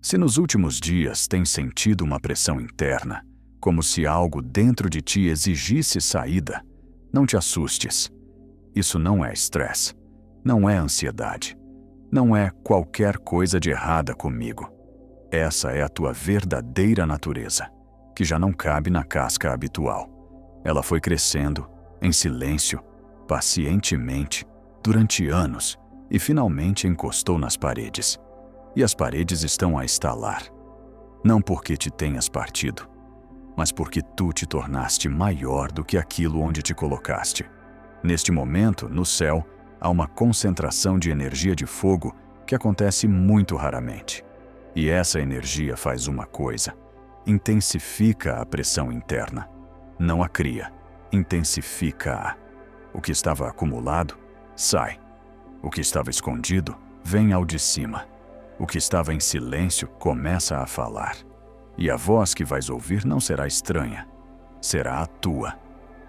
Se nos últimos dias tens sentido uma pressão interna, como se algo dentro de ti exigisse saída, não te assustes. Isso não é estresse, não é ansiedade, não é qualquer coisa de errada comigo. Essa é a tua verdadeira natureza, que já não cabe na casca habitual. Ela foi crescendo, em silêncio, pacientemente, durante anos, e finalmente encostou nas paredes. E as paredes estão a estalar. Não porque te tenhas partido, mas porque tu te tornaste maior do que aquilo onde te colocaste. Neste momento, no céu, há uma concentração de energia de fogo que acontece muito raramente. E essa energia faz uma coisa: intensifica a pressão interna. Não a cria, intensifica-a. O que estava acumulado, sai. O que estava escondido, vem ao de cima. O que estava em silêncio começa a falar. E a voz que vais ouvir não será estranha. Será a tua,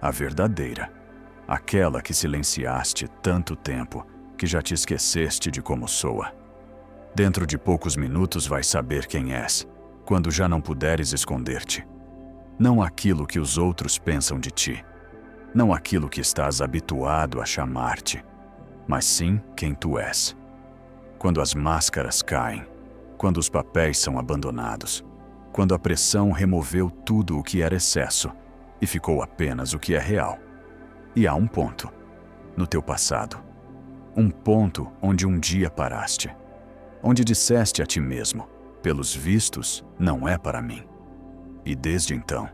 a verdadeira. Aquela que silenciaste tanto tempo que já te esqueceste de como soa. Dentro de poucos minutos vais saber quem és, quando já não puderes esconder-te. Não aquilo que os outros pensam de ti. Não aquilo que estás habituado a chamar-te, mas sim quem tu és. Quando as máscaras caem, quando os papéis são abandonados, quando a pressão removeu tudo o que era excesso e ficou apenas o que é real. E há um ponto, no teu passado, um ponto onde um dia paraste, onde disseste a ti mesmo, pelos vistos, não é para mim. E desde então,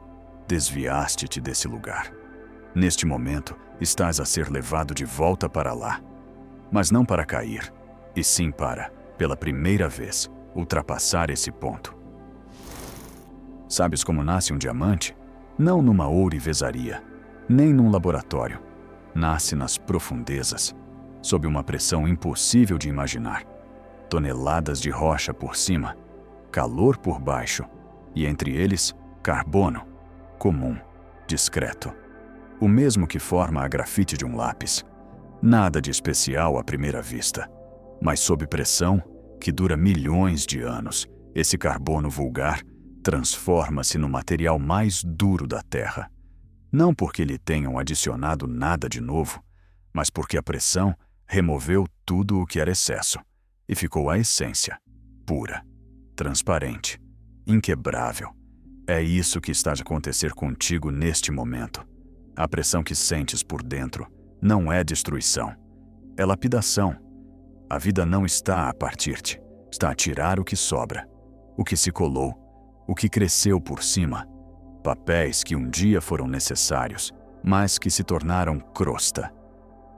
desviaste-te desse lugar. Neste momento, estás a ser levado de volta para lá, mas não para cair, e sim para, pela primeira vez, ultrapassar esse ponto. Sabes como nasce um diamante? Não numa ourivesaria, nem num laboratório. Nasce nas profundezas, sob uma pressão impossível de imaginar. Toneladas de rocha por cima, calor por baixo, e entre eles, carbono, comum, discreto. O mesmo que forma a grafite de um lápis. Nada de especial à primeira vista, mas sob pressão, que dura milhões de anos, esse carbono vulgar transforma-se no material mais duro da Terra. Não porque lhe tenham adicionado nada de novo, mas porque a pressão removeu tudo o que era excesso e ficou a essência, pura, transparente, inquebrável. É isso que está a acontecer contigo neste momento. A pressão que sentes por dentro não é destruição, é lapidação. A vida não está a partir-te, está a tirar o que sobra, o que se colou, o que cresceu por cima. Papéis que um dia foram necessários, mas que se tornaram crosta.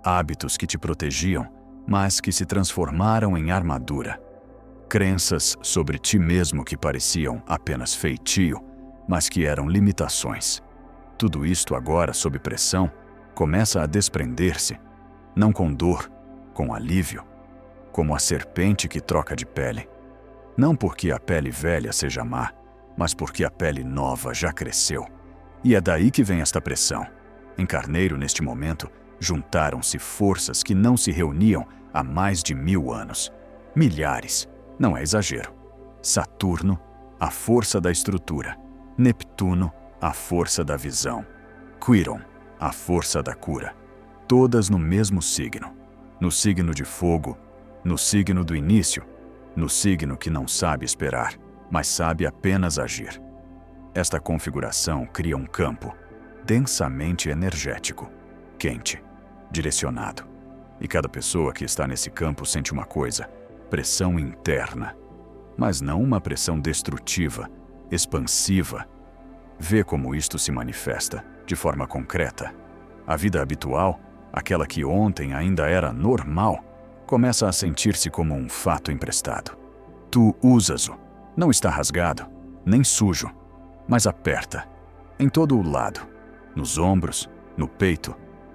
Hábitos que te protegiam, mas que se transformaram em armadura. Crenças sobre ti mesmo que pareciam apenas feitio, mas que eram limitações. Tudo isto agora, sob pressão, começa a desprender-se, não com dor, com alívio, como a serpente que troca de pele. Não porque a pele velha seja má, mas porque a pele nova já cresceu. E é daí que vem esta pressão. Em Carneiro, neste momento, juntaram-se forças que não se reuniam há mais de 1000 anos. Milhares, não é exagero. Saturno, a força da estrutura. Neptuno, a força da visão. Quiron, a força da cura. Todas no mesmo signo. No signo de fogo, no signo do início, no signo que não sabe esperar, mas sabe apenas agir. Esta configuração cria um campo densamente energético, quente, direcionado. E cada pessoa que está nesse campo sente uma coisa: pressão interna. Mas não uma pressão destrutiva, expansiva. Vê como isto se manifesta, de forma concreta. A vida habitual, aquela que ontem ainda era normal, começa a sentir-se como um fato emprestado. Tu usas-o. Não está rasgado, nem sujo, mas aperta, em todo o lado, nos ombros, no peito,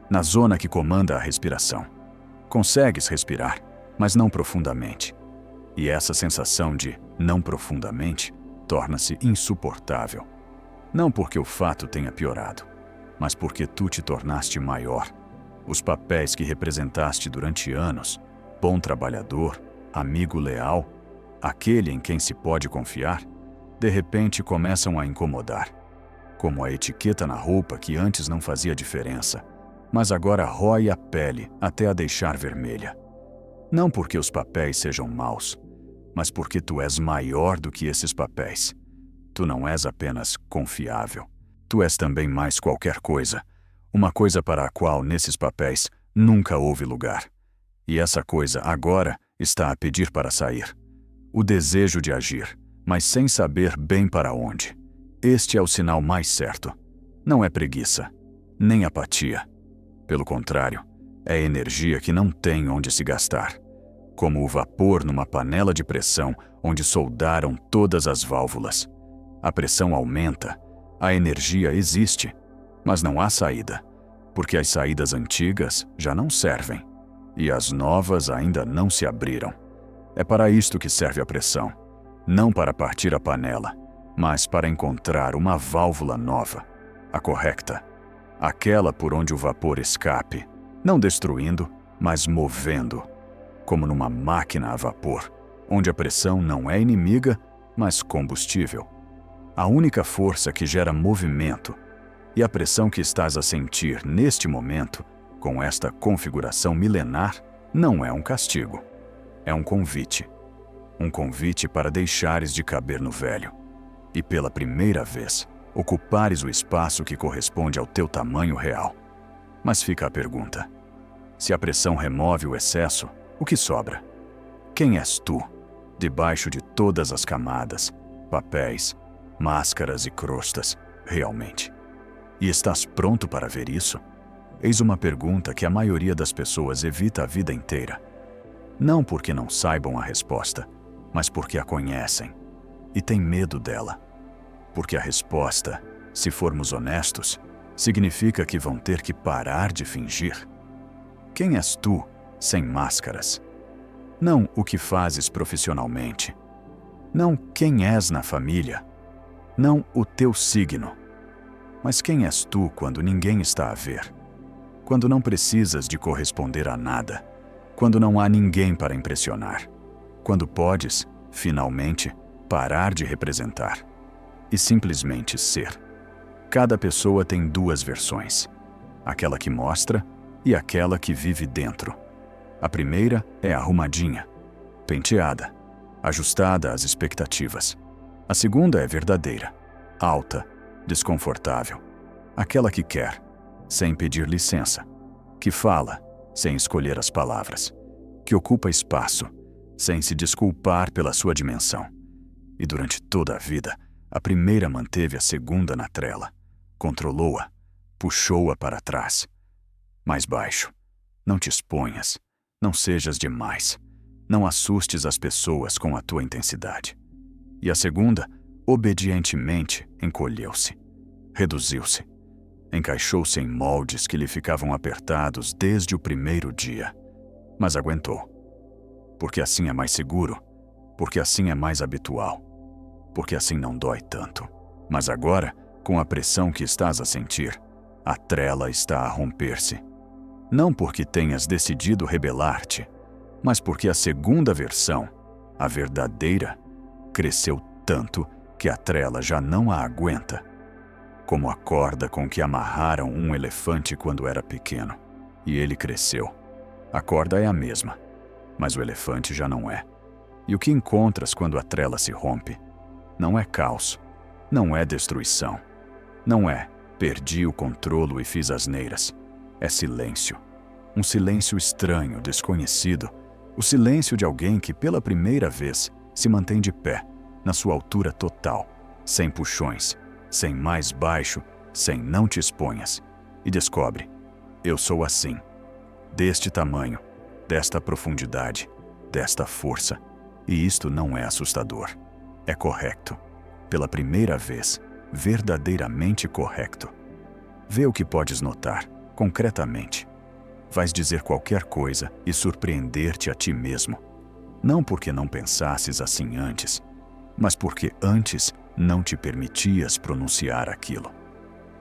na zona que comanda a respiração. Consegues respirar, mas não profundamente. E essa sensação de não profundamente torna-se insuportável. Não porque o fato tenha piorado, mas porque tu te tornaste maior. Os papéis que representaste durante anos, bom trabalhador, amigo leal, aquele em quem se pode confiar, de repente começam a incomodar. Como a etiqueta na roupa que antes não fazia diferença, mas agora rói a pele até a deixar vermelha. Não porque os papéis sejam maus, mas porque tu és maior do que esses papéis. Tu não és apenas confiável. Tu és também mais qualquer coisa, uma coisa para a qual nesses papéis nunca houve lugar. E essa coisa agora está a pedir para sair. O desejo de agir, mas sem saber bem para onde. Este é o sinal mais certo. Não é preguiça, nem apatia. Pelo contrário, é energia que não tem onde se gastar. Como o vapor numa panela de pressão onde soldaram todas as válvulas. A pressão aumenta, a energia existe, mas não há saída, porque as saídas antigas já não servem, e as novas ainda não se abriram. É para isto que serve a pressão, não para partir a panela, mas para encontrar uma válvula nova, a correta, aquela por onde o vapor escape, não destruindo, mas movendo, como numa máquina a vapor, onde a pressão não é inimiga, mas combustível. A única força que gera movimento e a pressão que estás a sentir neste momento, com esta configuração milenar, não é um castigo. É um convite. Um convite para deixares de caber no velho e, pela primeira vez, ocupares o espaço que corresponde ao teu tamanho real. Mas fica a pergunta: se a pressão remove o excesso, o que sobra? Quem és tu, debaixo de todas as camadas, papéis, máscaras e crostas, realmente? E estás pronto para ver isso? Eis uma pergunta que a maioria das pessoas evita a vida inteira. Não porque não saibam a resposta, mas porque a conhecem e têm medo dela. Porque a resposta, se formos honestos, significa que vão ter que parar de fingir. Quem és tu, sem máscaras? Não o que fazes profissionalmente. Não quem és na família. Não o teu signo. Mas quem és tu quando ninguém está a ver? Quando não precisas de corresponder a nada. Quando não há ninguém para impressionar. Quando podes, finalmente, parar de representar e simplesmente ser. Cada pessoa tem duas versões: aquela que mostra e aquela que vive dentro. A primeira é arrumadinha, penteada, ajustada às expectativas. A segunda é verdadeira, alta, desconfortável. Aquela que quer, sem pedir licença. Que fala, sem escolher as palavras. Que ocupa espaço, sem se desculpar pela sua dimensão. E durante toda a vida, a primeira manteve a segunda na trela. Controlou-a, puxou-a para trás. Mais baixo. Não te exponhas. Não sejas demais. Não assustes as pessoas com a tua intensidade. E a segunda, obedientemente, encolheu-se. Reduziu-se. Encaixou-se em moldes que lhe ficavam apertados desde o primeiro dia. Mas aguentou. Porque assim é mais seguro. Porque assim é mais habitual. Porque assim não dói tanto. Mas agora, com a pressão que estás a sentir, a trela está a romper-se. Não porque tenhas decidido rebelar-te, mas porque a segunda versão, a verdadeira, cresceu tanto que a trela já não a aguenta. Como a corda com que amarraram um elefante quando era pequeno, e ele cresceu. A corda é a mesma, mas o elefante já não é. E o que encontras quando a trela se rompe? Não é caos, não é destruição, não é perdi o controlo e fiz asneiras. É silêncio. Um silêncio estranho, desconhecido. O silêncio de alguém que pela primeira vez se mantém de pé, na sua altura total, sem puxões, sem mais baixo, sem não te exponhas, e descobre: eu sou assim, deste tamanho, desta profundidade, desta força, e isto não é assustador. É correto. Pela primeira vez, verdadeiramente correto. Vê o que podes notar, concretamente. Vais dizer qualquer coisa e surpreender-te a ti mesmo. Não porque não pensasses assim antes, mas porque antes não te permitias pronunciar aquilo.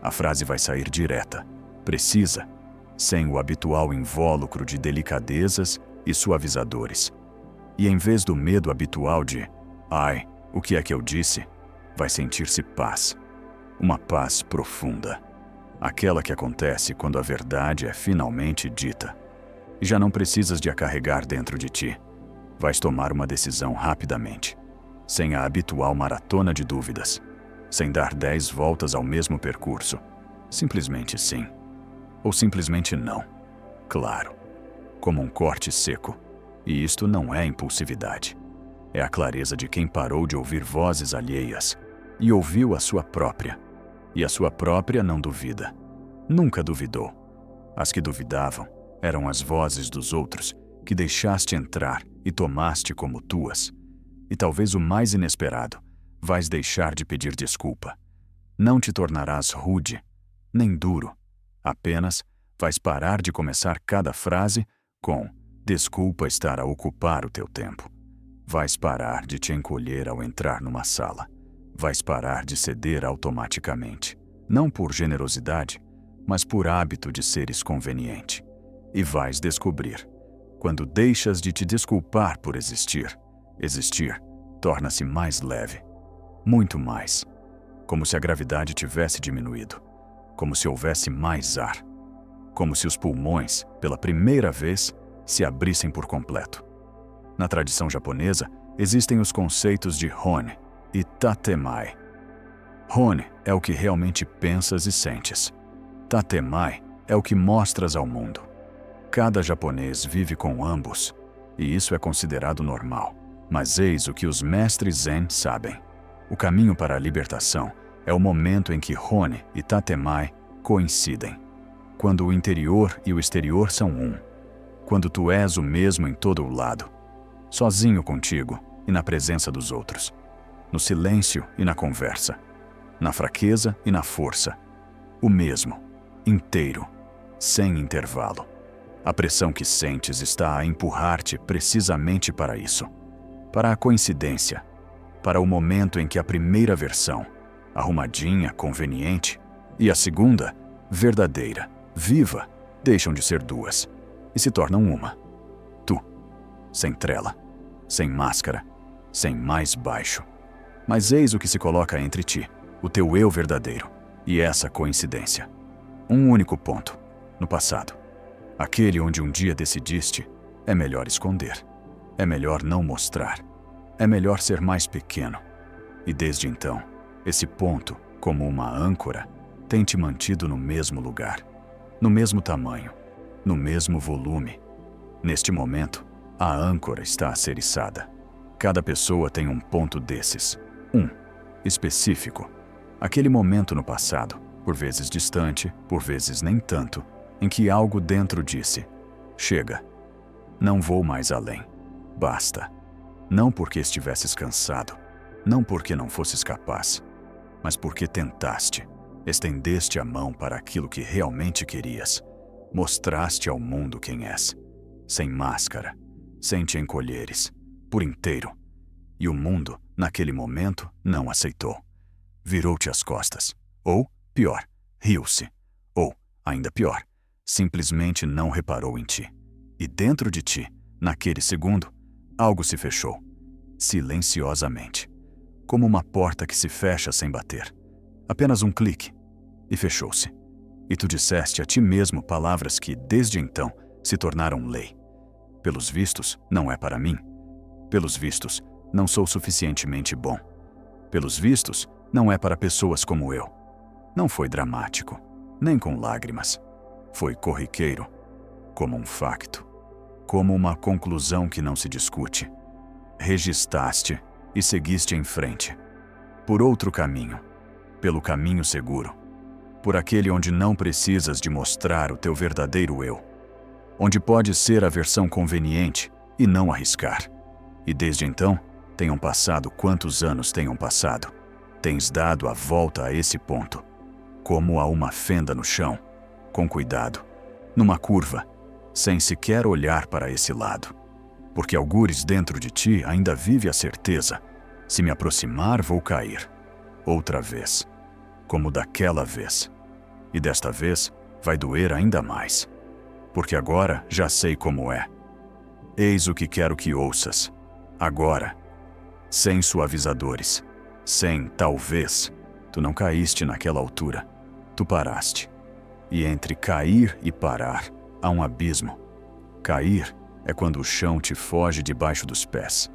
A frase vai sair direta, precisa, sem o habitual invólucro de delicadezas e suavizadores. E em vez do medo habitual de "ai, o que é que eu disse?", vai sentir-se paz. Uma paz profunda. Aquela que acontece quando a verdade é finalmente dita. E já não precisas de a carregar dentro de ti. Vais tomar uma decisão rapidamente, sem a habitual maratona de dúvidas, sem dar 10 voltas ao mesmo percurso. Simplesmente sim. Ou simplesmente não. Claro. Como um corte seco. E isto não é impulsividade. É a clareza de quem parou de ouvir vozes alheias e ouviu a sua própria. E a sua própria não duvida. Nunca duvidou. As que duvidavam eram as vozes dos outros que deixaste entrar e tomaste como tuas. E talvez o mais inesperado, vais deixar de pedir desculpa. Não te tornarás rude, nem duro. Apenas vais parar de começar cada frase com "desculpa estar a ocupar o teu tempo". Vais parar de te encolher ao entrar numa sala. Vais parar de ceder automaticamente, não por generosidade, mas por hábito de seres conveniente. E vais descobrir, quando deixas de te desculpar por existir, existir torna-se mais leve. Muito mais. Como se a gravidade tivesse diminuído. Como se houvesse mais ar. Como se os pulmões, pela primeira vez, se abrissem por completo. Na tradição japonesa, existem os conceitos de Hone e Tatemai. Hone é o que realmente pensas e sentes. Tatemai é o que mostras ao mundo. Cada japonês vive com ambos, e isso é considerado normal. Mas eis o que os mestres Zen sabem. O caminho para a libertação é o momento em que Hone e Tatemai coincidem. Quando o interior e o exterior são um. Quando tu és o mesmo em todo o lado. Sozinho contigo e na presença dos outros. No silêncio e na conversa. Na fraqueza e na força. O mesmo, inteiro, sem intervalo. A pressão que sentes está a empurrar-te precisamente para isso. Para a coincidência. Para o momento em que a primeira versão, arrumadinha, conveniente, e a segunda, verdadeira, viva, deixam de ser duas e se tornam uma. Tu, sem trela, sem máscara, sem mais baixo. Mas eis o que se coloca entre ti, o teu eu verdadeiro, e essa coincidência. Um único ponto, no passado. Aquele onde um dia decidiste, é melhor esconder. É melhor não mostrar. É melhor ser mais pequeno. E desde então, esse ponto, como uma âncora, tem te mantido no mesmo lugar, no mesmo tamanho, no mesmo volume. Neste momento, a âncora está a ser içada. Cada pessoa tem um ponto desses. Um, específico. Aquele momento no passado, por vezes distante, por vezes nem tanto, em que algo dentro disse: chega. Não vou mais além. Basta. Não porque estivesses cansado, não porque não fosses capaz, mas porque tentaste, estendeste a mão para aquilo que realmente querias, mostraste ao mundo quem és, sem máscara, sem te encolheres, por inteiro. E o mundo, naquele momento, não aceitou. Virou-te as costas. Ou, pior, riu-se. Ou, ainda pior, simplesmente não reparou em ti. E dentro de ti, naquele segundo, algo se fechou, silenciosamente, como uma porta que se fecha sem bater. Apenas um clique, e fechou-se. E tu disseste a ti mesmo palavras que, desde então, se tornaram lei. Pelos vistos, não é para mim. Pelos vistos, não sou suficientemente bom. Pelos vistos, não é para pessoas como eu. Não foi dramático, nem com lágrimas. Foi corriqueiro, como um facto, como uma conclusão que não se discute. Registaste e seguiste em frente, por outro caminho, pelo caminho seguro, por aquele onde não precisas de mostrar o teu verdadeiro eu, onde podes ser a versão conveniente e não arriscar. E desde então, tenham passado quantos anos tenham passado, tens dado a volta a esse ponto, como a uma fenda no chão, com cuidado, numa curva, sem sequer olhar para esse lado. Porque algures dentro de ti ainda vive a certeza: se me aproximar, vou cair. Outra vez, como daquela vez. E desta vez, vai doer ainda mais. Porque agora já sei como é. Eis o que quero que ouças, Agora, sem suavizadores, sem talvez, tu não caíste naquela altura. Tu paraste. E entre cair e parar, há um abismo. Cair é quando o chão te foge debaixo dos pés.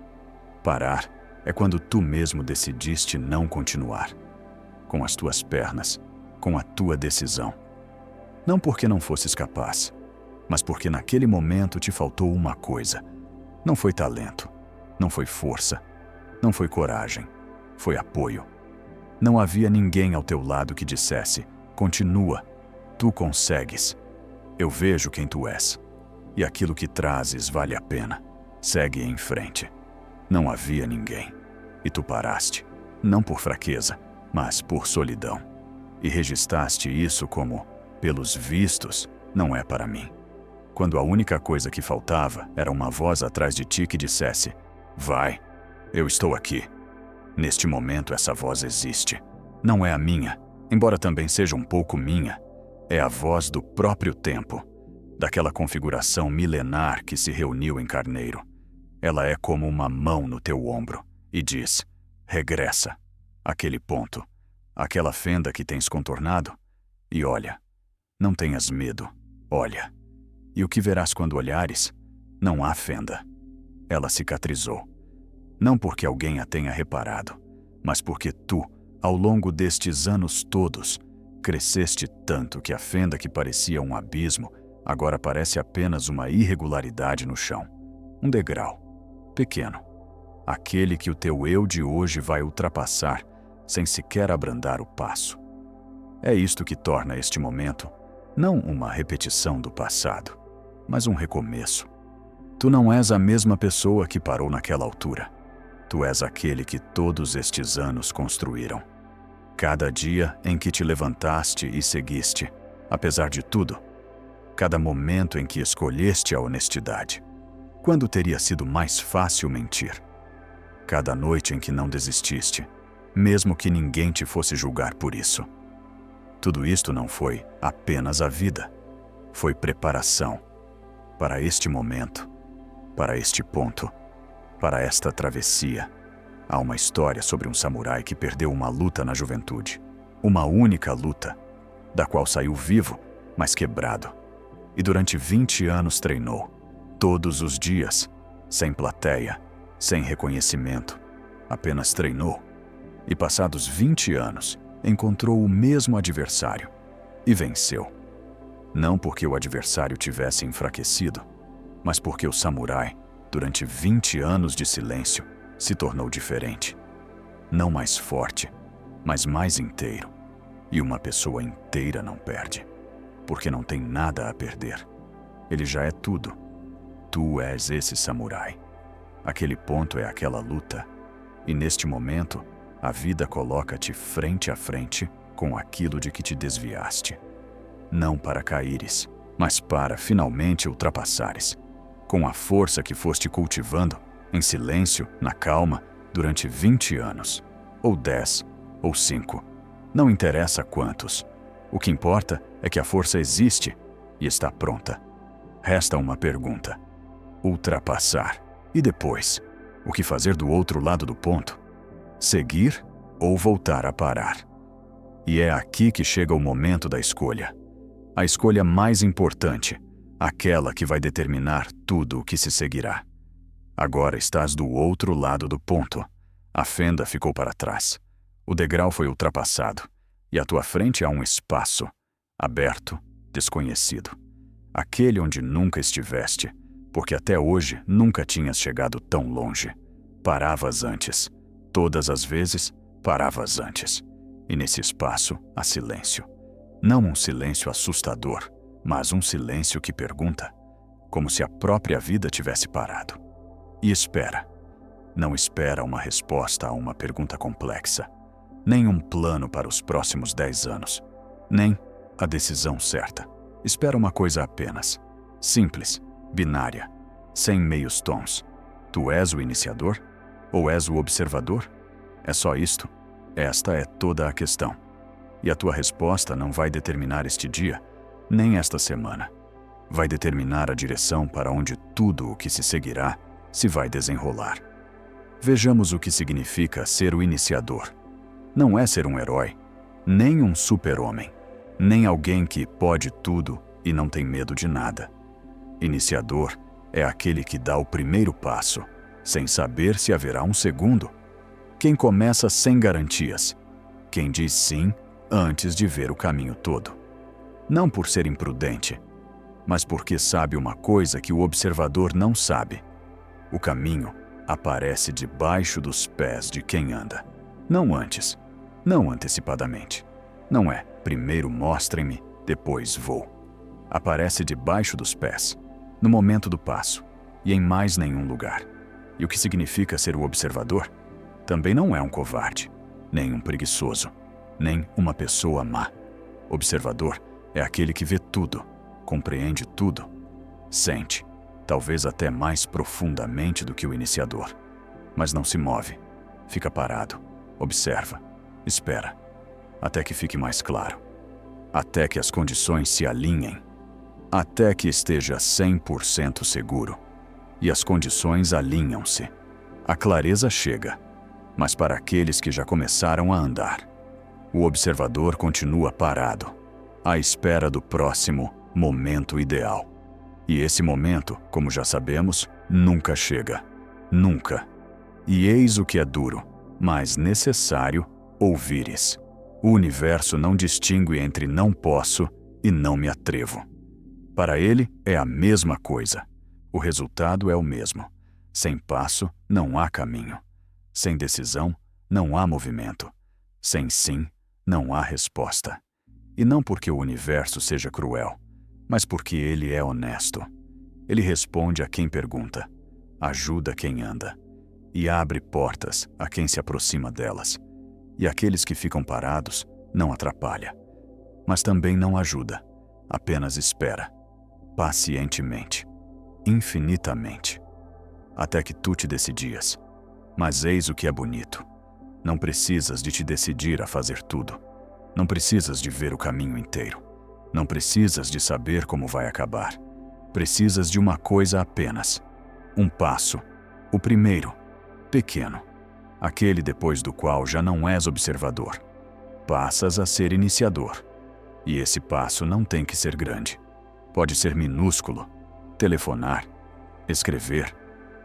Parar é quando tu mesmo decidiste não continuar. Com as tuas pernas, com a tua decisão. Não porque não fosses capaz, mas porque naquele momento te faltou uma coisa. Não foi talento, não foi força, não foi coragem, foi apoio. Não havia ninguém ao teu lado que dissesse: continua, tu consegues. Eu vejo quem tu és, e aquilo que trazes vale a pena. Segue em frente. Não havia ninguém, e tu paraste, não por fraqueza, mas por solidão. E registraste isso como, pelos vistos, não é para mim. Quando a única coisa que faltava era uma voz atrás de ti que dissesse: vai, eu estou aqui. Neste momento essa voz existe. Não é a minha, embora também seja um pouco minha. É a voz do próprio tempo, daquela configuração milenar que se reuniu em Carneiro. Ela é como uma mão no teu ombro e diz: regressa, àquele ponto, àquela fenda que tens contornado, e olha, não tenhas medo, olha. E o que verás quando olhares? Não há fenda. Ela cicatrizou. Não porque alguém a tenha reparado, mas porque tu, ao longo destes anos todos, cresceste tanto que a fenda que parecia um abismo agora parece apenas uma irregularidade no chão. Um degrau, pequeno. Aquele que o teu eu de hoje vai ultrapassar sem sequer abrandar o passo. É isto que torna este momento não uma repetição do passado, mas um recomeço. Tu não és a mesma pessoa que parou naquela altura. Tu és aquele que todos estes anos construíram. Cada dia em que te levantaste e seguiste, apesar de tudo. Cada momento em que escolheste a honestidade. Quando teria sido mais fácil mentir? Cada noite em que não desististe, mesmo que ninguém te fosse julgar por isso. Tudo isto não foi apenas a vida. Foi preparação para este momento, para este ponto, para esta travessia. Há uma história sobre um samurai que perdeu uma luta na juventude. Uma única luta, da qual saiu vivo, mas quebrado. E durante 20 anos treinou, todos os dias, sem plateia, sem reconhecimento. Apenas treinou. E passados 20 anos, encontrou o mesmo adversário e venceu. Não porque o adversário tivesse enfraquecido, mas porque o samurai, durante 20 anos de silêncio, se tornou diferente. Não mais forte, mas mais inteiro. E uma pessoa inteira não perde, porque não tem nada a perder. Ele já é tudo. Tu és esse samurai. Aquele ponto é aquela luta. E neste momento, a vida coloca-te frente a frente com aquilo de que te desviaste. Não para caíres, mas para finalmente ultrapassares. Com a força que foste cultivando, em silêncio, na calma, durante 20 anos. Ou 10, ou 5. Não interessa quantos. O que importa é que a força existe e está pronta. Resta uma pergunta. Ultrapassar. E depois? O que fazer do outro lado do ponto? Seguir ou voltar a parar? E é aqui que chega o momento da escolha. A escolha mais importante, aquela que vai determinar tudo o que se seguirá. Agora estás do outro lado do ponto. A fenda ficou para trás. O degrau foi ultrapassado. E à tua frente há um espaço, aberto, desconhecido. Aquele onde nunca estiveste, porque até hoje nunca tinhas chegado tão longe. Paravas antes. Todas as vezes, paravas antes. E nesse espaço, há silêncio. Não um silêncio assustador, mas um silêncio que pergunta, como se a própria vida tivesse parado. E espera. Não espera uma resposta a uma pergunta complexa, nem um plano para os próximos 10 anos, nem a decisão certa. Espera uma coisa apenas, simples, binária, sem meios tons. Tu és o iniciador? Ou és o observador? É só isto? Esta é toda a questão. E a tua resposta não vai determinar este dia, nem esta semana. Vai determinar a direção para onde tudo o que se seguirá se vai desenrolar. Vejamos o que significa ser o iniciador. Não é ser um herói, nem um super-homem, nem alguém que pode tudo e não tem medo de nada. Iniciador é aquele que dá o primeiro passo, sem saber se haverá um segundo. Quem começa sem garantias. Quem diz sim antes de ver o caminho todo. Não por ser imprudente, mas porque sabe uma coisa que o observador não sabe. O caminho aparece debaixo dos pés de quem anda. Não antes, não antecipadamente. Não é, primeiro mostrem-me, depois vou. Aparece debaixo dos pés, no momento do passo, e em mais nenhum lugar. E o que significa ser o observador? Também não é um covarde, nem um preguiçoso, nem uma pessoa má. Observador é aquele que vê tudo, compreende tudo, sente, talvez até mais profundamente do que o iniciador, mas não se move, fica parado, observa, espera, até que fique mais claro, até que as condições se alinhem, até que esteja 100% seguro. E as condições alinham-se. A clareza chega, mas para aqueles que já começaram a andar. O observador continua parado, à espera do próximo momento ideal. E esse momento, como já sabemos, nunca chega. Nunca. E eis o que é duro, mas necessário ouvires. O universo não distingue entre não posso e não me atrevo. Para ele é a mesma coisa. O resultado é o mesmo. Sem passo, não há caminho. Sem decisão, não há movimento. Sem sim, não há resposta. E não porque o universo seja cruel, mas porque ele é honesto. Ele responde a quem pergunta, ajuda quem anda, e abre portas a quem se aproxima delas. E aqueles que ficam parados não atrapalha, mas também não ajuda, apenas espera, pacientemente, infinitamente, até que tu te decidias. Mas eis o que é bonito. Não precisas de te decidir a fazer tudo. Não precisas de ver o caminho inteiro. Não precisas de saber como vai acabar. Precisas de uma coisa apenas. Um passo. O primeiro, pequeno. Aquele depois do qual já não és observador. Passas a ser iniciador. E esse passo não tem que ser grande. Pode ser minúsculo. Telefonar, escrever,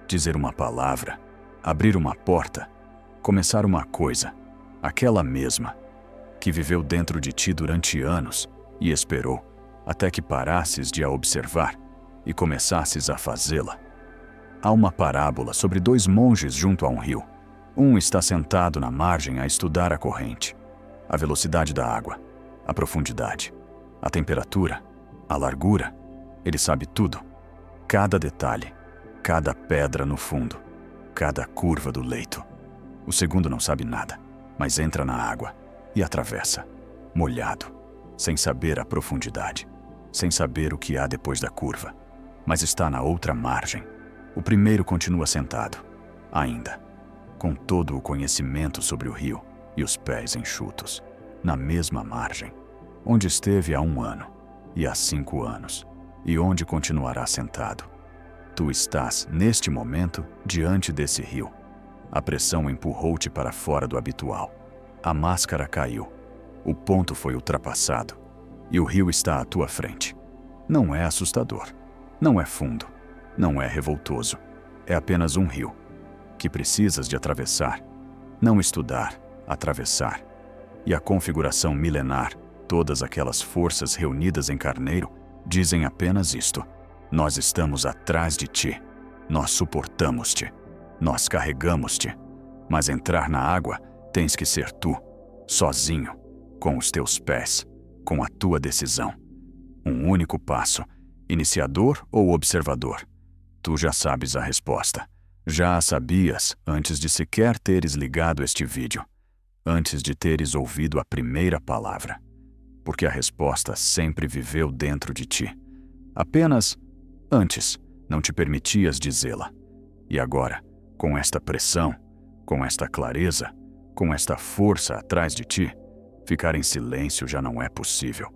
dizer uma palavra, abrir uma porta, começar uma coisa, aquela mesma, que viveu dentro de ti durante anos e esperou até que parasses de a observar e começasses a fazê-la. Há uma parábola sobre dois monges junto a um rio. Um está sentado na margem a estudar a corrente, a velocidade da água, a profundidade, a temperatura, a largura. Ele sabe tudo. Cada detalhe, cada pedra no fundo, cada curva do leito. O segundo não sabe nada, mas entra na água e atravessa, molhado, sem saber a profundidade, sem saber o que há depois da curva, mas está na outra margem. O primeiro continua sentado, ainda, com todo o conhecimento sobre o rio e os pés enxutos, na mesma margem, onde esteve há 1 ano e há 5 anos. E onde continuará sentado. Tu estás, neste momento, diante desse rio. A pressão empurrou-te para fora do habitual. A máscara caiu. O ponto foi ultrapassado. E o rio está à tua frente. Não é assustador. Não é fundo. Não é revoltoso. É apenas um rio, que precisas de atravessar. Não estudar, atravessar. E a configuração milenar, todas aquelas forças reunidas em Carneiro, dizem apenas isto: nós estamos atrás de ti, nós suportamos-te, nós carregamos-te, mas entrar na água tens que ser tu, sozinho, com os teus pés, com a tua decisão. Um único passo, iniciador ou observador? Tu já sabes a resposta. Já a sabias antes de sequer teres ligado este vídeo, antes de teres ouvido a primeira palavra. Porque a resposta sempre viveu dentro de ti. Apenas, antes, não te permitias dizê-la. E agora, com esta pressão, com esta clareza, com esta força atrás de ti, ficar em silêncio já não é possível.